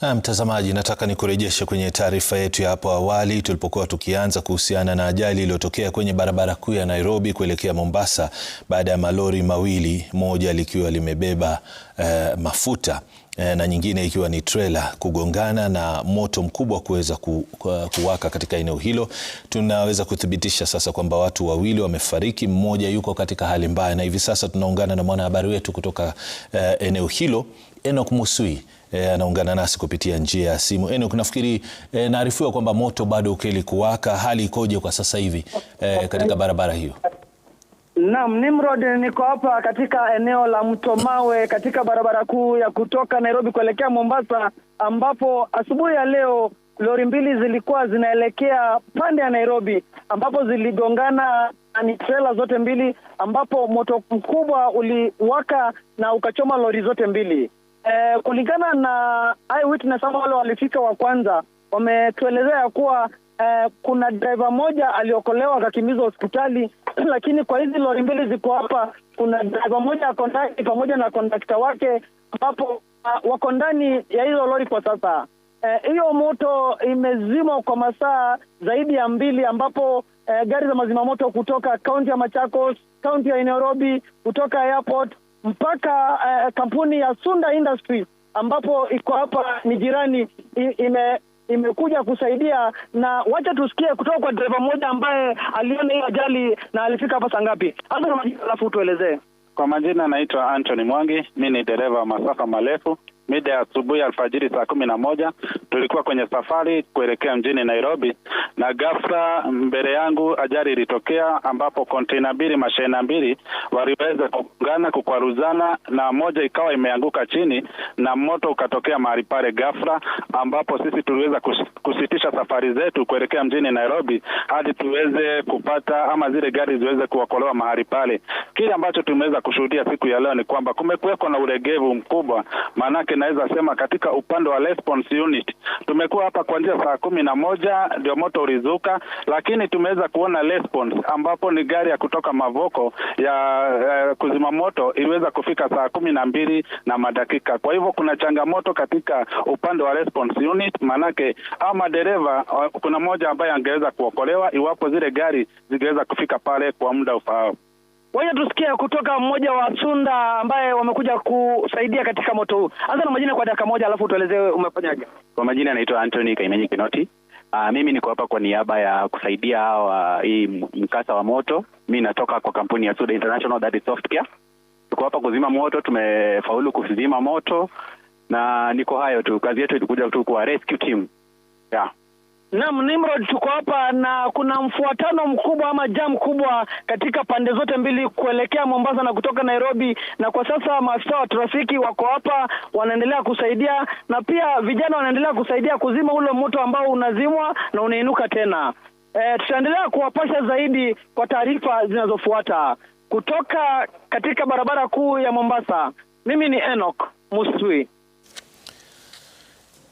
Mtazamaji, nataka nikurejeshe kwenye taarifa yetu ya hapo awali tulipokuwa tukianza kuhusiana na ajali iliyotokea kwenye barabara kuu ya Nairobi kuelekea Mombasa baada ya malori mawili, moja likiwa limebeba mafuta na nyingine ikiwa ni trailer kugongana na moto mkubwa kuweza kuwaka katika eneo hilo. Tunaweza kuthibitisha sasa kwamba watu wawili wamefariki, mmoja yuko katika hali mbaya, na hivi sasa tunaungana na mwanahabari wetu kutoka eneo hilo, Enoch Musui. Anaungana nasi kupitia njia ya simu. Enoch, nafikiri naarifiwa kwamba moto bado ukeli kuwaka. Hali ikoje kwa sasa hivi katika barabara hiyo? Naam, Nimrod, niko hapa katika eneo la Mto Mawe katika barabara kuu ya kutoka Nairobi kuelekea Mombasa, ambapo asubuhi ya leo lori mbili zilikuwa zinaelekea pande ya Nairobi, ambapo ziligongana ni trailer zote mbili, ambapo moto mkubwa uliwaka na ukachoma lori zote mbili. Kulingana na eyewitness ambao wale walifika wa kwanza, wametuelezea kuwa kuna driver moja aliokolewa akakimbizwa hospitali, lakini kwa hizi lori mbili ziko hapa, kuna driver moja ako ndani pamoja na conductor wake, ambapo wako ndani ya hizo lori kwa sasa. Hiyo moto imezimwa kwa masaa zaidi ya 2, ambapo gari za mazima moto kutoka kaunti ya Machakos, kaunti ya Nairobi, kutoka airport mpaka kampuni ya Sunda Industries ambapo iko hapa ni jirani imekuja kusaidia. Na wacha tusikie kutoka kwa driver mmoja ambaye aliona hiyo ajali na alifika hapa saa ngapi. Alafu tuelezee. Kwa majina naitwa Anthony Mwangi, mimi ni dereva wa masafa marefu. Mida ya asubuhi alfajiri saa 11 tulikuwa kwenye safari kuelekea mjini Nairobi, na ghafla mbele yangu ajali ilitokea, ambapo container mbili, mashehena mbili waliweza kugongana, kukwaruzana, na moja ikawa imeanguka chini na moto ukatokea mahali pale ghafla, ambapo sisi tuliweza kusitisha safari zetu kuelekea mjini Nairobi hadi tuweze kupata ama zile gari ziweze kuokolewa mahali pale. Kile ambacho tumeweza kushuhudia siku ya leo ni kwamba kumekuwa na ulegevu mkubwa, maana naweza sema katika upande wa response unit tumekuwa hapa kuanzia saa 11 ndio moto ulizuka, lakini tumeweza kuona response ambapo ni gari ya kutoka Mavoko ya kuzima moto iliweza kufika saa 12 na madakika. Kwa hivyo kuna changamoto katika upande wa response unit, manake ama dereva kuna mmoja ambaye angeweza kuokolewa iwapo zile gari zingeweza kufika pale kwa muda ufaao. Waje tusikie kutoka mmoja wa Sunda ambaye wamekuja kusaidia katika moto huu. Anza na majina kwa dakika moja, alafu tuelezee umefanyaje. Kwa majina anaitwa Anthony Kaimenyi Kinoti. Mimi niko hapa kwa niaba ya kusaidia hii mkasa wa moto. Mimi natoka kwa kampuni ya Sunda International, that is Softcare. Tuko hapa kuzima moto, tumefaulu kuzima moto, na niko hayo tu. Kazi yetu ilikuja tu kwa rescue team. Naam, Nimrod, tuko hapa na kuna mfuatano mkubwa ama jam kubwa katika pande zote mbili kuelekea Mombasa na kutoka Nairobi, na kwa sasa maafisa wa trafiki wako hapa wanaendelea kusaidia, na pia vijana wanaendelea kusaidia kuzima ule moto ambao unazimwa na unainuka tena. Tutaendelea kuwapasha zaidi kwa taarifa zinazofuata kutoka katika barabara kuu ya Mombasa. Mimi ni Enoch Musui.